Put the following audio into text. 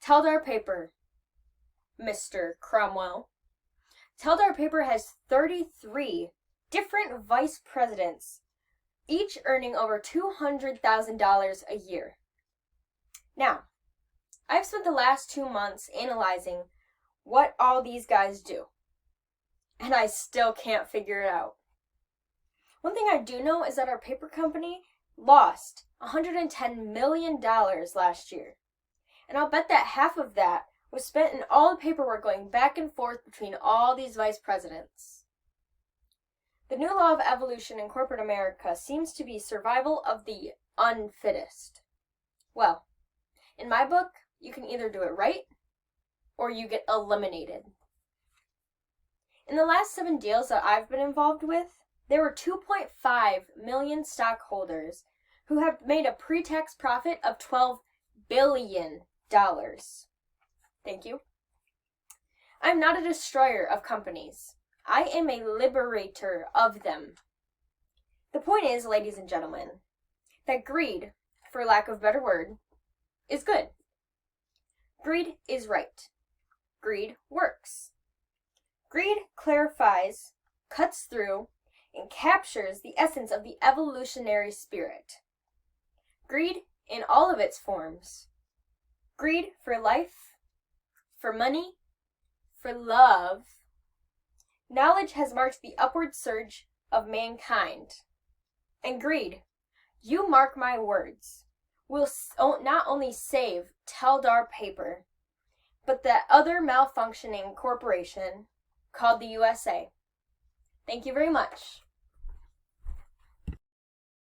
Teldar Paper, Mr. Cromwell. Teldar Paper has 33 different vice presidents, each earning over $200,000 a year. Now, I've spent the last 2 months analyzing what all these guys do, and I still can't figure it out. One thing I do know is that our paper company lost $110 million last year, and I'll bet that half of that was spent in all the paperwork going back and forth between all these vice presidents. The new law of evolution in corporate America seems to be survival of the unfittest. Well, in my book, you can either do it right or you get eliminated. In the last 7 deals that I've been involved with, there were 2.5 million stockholders who have made a pre-tax profit of $12 billion. Thank you. I'm not a destroyer of companies. I am a liberator of them. The point is, ladies and gentlemen, that greed, for lack of a better word, is good. Greed is right. Greed works. Greed clarifies, cuts through, and captures the essence of the evolutionary spirit. Greed in all of its forms. Greed for life, for money, for love. Knowledge has marked the upward surge of mankind. And greed, you mark my words, will not only save Teldar Paper, but that other malfunctioning corporation called the USA. Thank you very much.